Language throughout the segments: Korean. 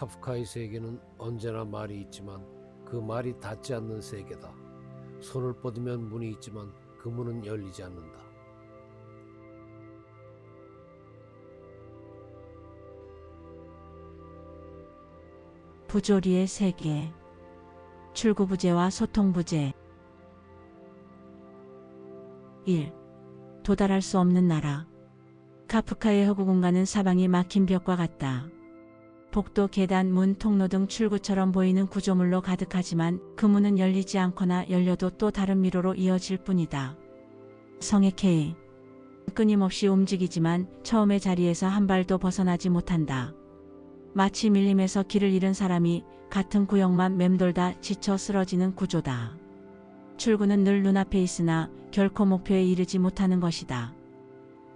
카프카의 세계는 언제나 말이 있지만 그 말이 닿지 않는 세계다. 손을 뻗으면 문이 있지만 그 문은 열리지 않는다. 부조리의 세계. 출구부재와 소통부재. 1. 도달할 수 없는 나라. 카프카의 허구 공간은 사방이 막힌 벽과 같다. 복도, 계단, 문, 통로 등 출구처럼 보이는 구조물로 가득하지만 그 문은 열리지 않거나 열려도 또 다른 미로로 이어질 뿐이다. 성의 K. 끊임없이 움직이지만 처음의 자리에서 한 발도 벗어나지 못한다. 마치 밀림에서 길을 잃은 사람이 같은 구역만 맴돌다 지쳐 쓰러지는 구조다. 출구는 늘 눈앞에 있으나 결코 목표에 이르지 못하는 것이다.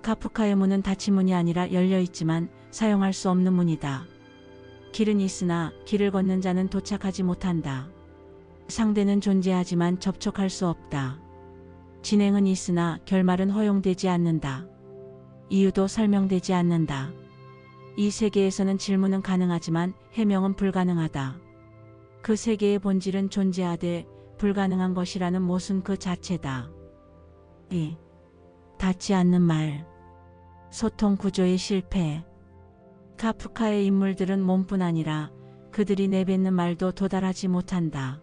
카프카의 문은 닫힌 문이 아니라 열려 있지만 사용할 수 없는 문이다. 길은 있으나 길을 걷는 자는 도착하지 못한다. 상대는 존재하지만 접촉할 수 없다. 진행은 있으나 결말은 허용되지 않는다. 이유도 설명되지 않는다. 이 세계에서는 질문은 가능하지만 해명은 불가능하다. 그 세계의 본질은 존재하되 불가능한 것이라는 모순 그 자체다. 2. 닿지 않는 말. 소통 구조의 실패. 카프카의 인물들은 몸뿐 아니라 그들이 내뱉는 말도 도달하지 못한다.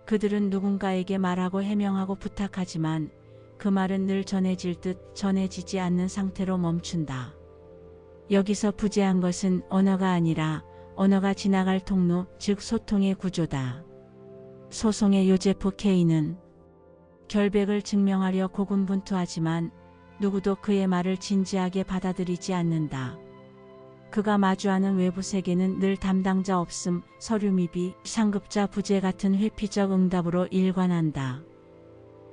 그들은 누군가에게 말하고 해명하고 부탁하지만 그 말은 늘 전해질 듯 전해지지 않는 상태로 멈춘다. 여기서 부재한 것은 언어가 아니라 언어가 지나갈 통로, 즉 소통의 구조다. 소송의 요제프 K는 결백을 증명하려 고군분투하지만 누구도 그의 말을 진지하게 받아들이지 않는다. 그가 마주하는 외부 세계는 늘 담당자 없음, 서류 미비, 상급자 부재 같은 회피적 응답으로 일관한다.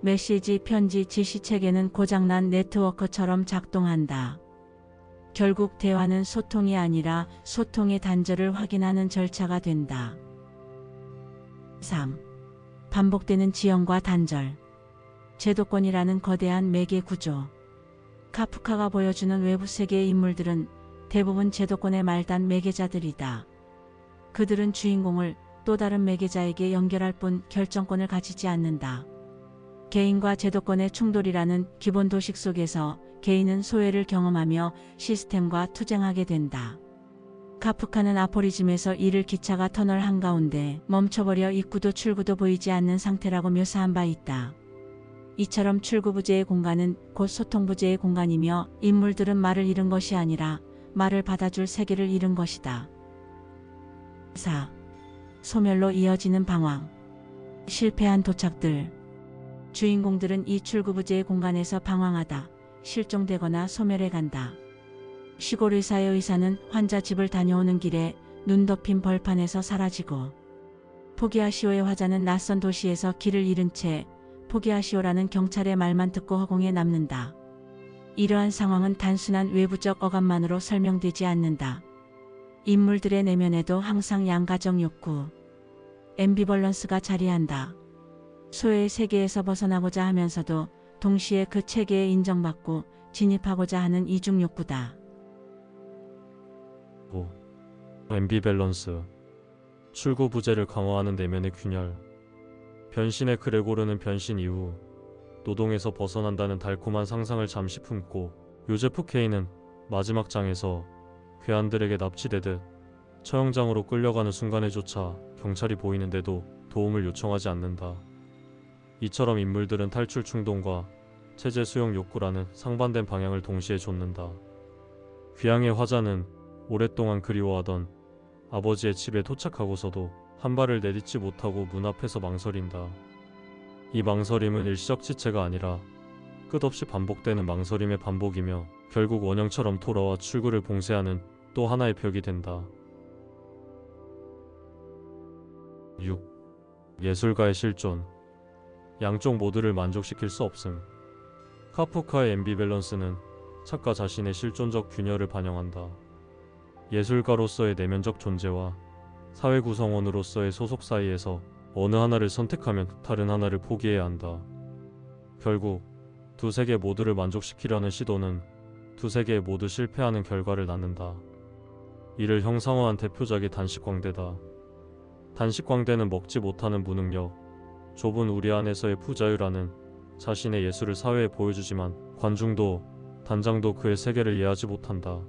메시지, 편지, 지시체계는 고장난 네트워크처럼 작동한다. 결국 대화는 소통이 아니라 소통의 단절을 확인하는 절차가 된다. 3. 반복되는 지연과 단절. 제도권이라는 거대한 매개 구조. 카프카가 보여주는 외부 세계의 인물들은 대부분 제도권의 말단 매개자들이다. 그들은 주인공을 또 다른 매개자에게 연결할 뿐 결정권을 가지지 않는다. 개인과 제도권의 충돌이라는 기본 도식 속에서 개인은 소외를 경험하며 시스템과 투쟁하게 된다. 카프카는 아포리즘에서 이를 기차가 터널 한가운데 멈춰버려 입구도 출구도 보이지 않는 상태라고 묘사한 바 있다. 이처럼 출구부재의 공간은 곧 소통부재의 공간이며 인물들은 말을 잃은 것이 아니라 말을 받아줄 세계를 잃은 것이다. 4. 소멸로 이어지는 방황. 실패한 도착들. 주인공들은 이 출구부재의 공간에서 방황하다 실종되거나 소멸해 간다. 시골 의사의 의사는 환자 집을 다녀오는 길에 눈 덮인 벌판에서 사라지고, 포기하시오의 화자는 낯선 도시에서 길을 잃은 채 포기하시오라는 경찰의 말만 듣고 허공에 남는다. 이러한 상황은 단순한 외부적 어감만으로 설명되지 않는다. 인물들의 내면에도 항상 양가적 욕구, 앰비벌런스가 자리한다. 소외의 세계에서 벗어나고자 하면서도 동시에 그 체계에 인정받고 진입하고자 하는 이중 욕구다. 앰비밸런스. 출구 부재를 강화하는 내면의 균열. 변신의 그레고르는 변신 이후 노동에서 벗어난다는 달콤한 상상을 잠시 품고, 요제프 K는 마지막 장에서 괴한들에게 납치되듯 처형장으로 끌려가는 순간에조차 경찰이 보이는데도 도움을 요청하지 않는다. 이처럼 인물들은 탈출 충동과 체제 수용 욕구라는 상반된 방향을 동시에 좇는다. 귀향의 화자는 오랫동안 그리워하던 아버지의 집에 도착하고서도 한 발을 내딛지 못하고 문 앞에서 망설인다. 이 망설임은 일시적 지체가 아니라 끝없이 반복되는 망설임의 반복이며 결국 원형처럼 돌아와 출구를 봉쇄하는 또 하나의 벽이 된다. 6. 예술가의 실존. 양쪽 모두를 만족시킬 수 없음. 카프카의 앰비밸런스는 작가 자신의 실존적 균열을 반영한다. 예술가로서의 내면적 존재와 사회 구성원으로서의 소속 사이에서 어느 하나를 선택하면 다른 하나를 포기해야 한다. 결국 두 세계 모두를 만족시키려는 시도는 두 세계 모두 실패하는 결과를 낳는다. 이를 형상화한 대표작이 단식광대다. 단식광대는 먹지 못하는 무능력, 좁은 우리 안에서의 부자유라는 자신의 예술을 사회에 보여주지만 관중도 단장도 그의 세계를 이해하지 못한다.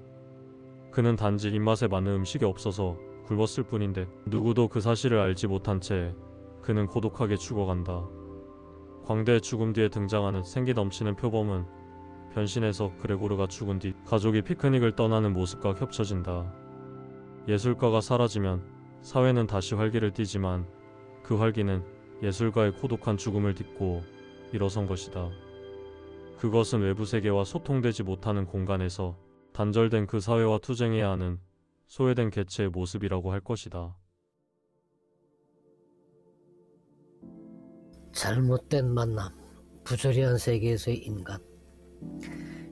그는 단지 입맛에 맞는 음식이 없어서 굶었을 뿐인데 누구도 그 사실을 알지 못한 채 그는 고독하게 죽어간다. 광대의 죽음 뒤에 등장하는 생기 넘치는 표범은 변신해서 그레고르가 죽은 뒤 가족이 피크닉을 떠나는 모습과 겹쳐진다. 예술가가 사라지면 사회는 다시 활기를 띠지만 그 활기는 예술가의 고독한 죽음을 딛고 일어선 것이다. 그것은 외부 세계와 소통되지 못하는 공간에서 단절된 그 사회와 투쟁해야 하는 소외된 개체의 모습이라고 할 것이다. 잘못된 만남, 부조리한 세계에서의 인간.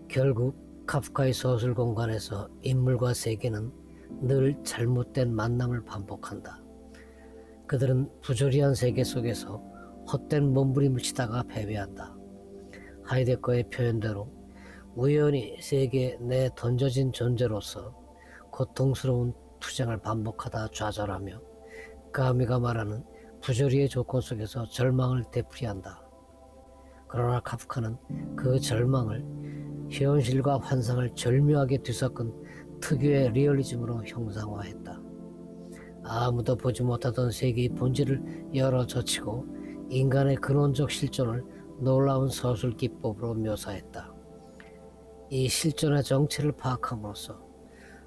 결국 카프카의 소설 공간에서 인물과 세계는 늘 잘못된 만남을 반복한다. 그들은 부조리한 세계 속에서 헛된 몸부림을 치다가 패배한다. 하이데거의 표현대로 우연히 세계에 내 던져진 존재로서 고통스러운 투쟁을 반복하다 좌절하며 까미가 말하는 부조리의 조건 속에서 절망을 되풀이한다. 그러나 카프카는 그 절망을 현실과 환상을 절묘하게 뒤섞은 특유의 리얼리즘으로 형상화했다. 아무도 보지 못하던 세계의 본질을 열어젖히고 인간의 근원적 실존을 놀라운 서술 기법으로 묘사했다. 이 실존의 정체를 파악함으로써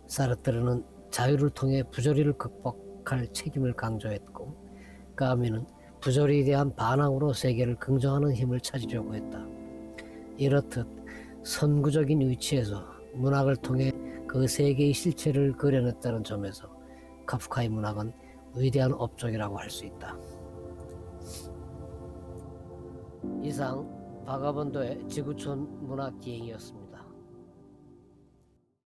사르트르는 자유를 통해 부조리를 극복할 책임을 강조했고, 까미는 부조리에 대한 반항으로 세계를 긍정하는 힘을 찾으려고 했다. 이렇듯 선구적인 위치에서 문학을 통해 그 세계의 실체를 그려냈다는 점에서 카프카의 문학은 위대한 업적이라고 할 수 있다. 이상 바가본도의 지구촌 문학 기행이었습니다.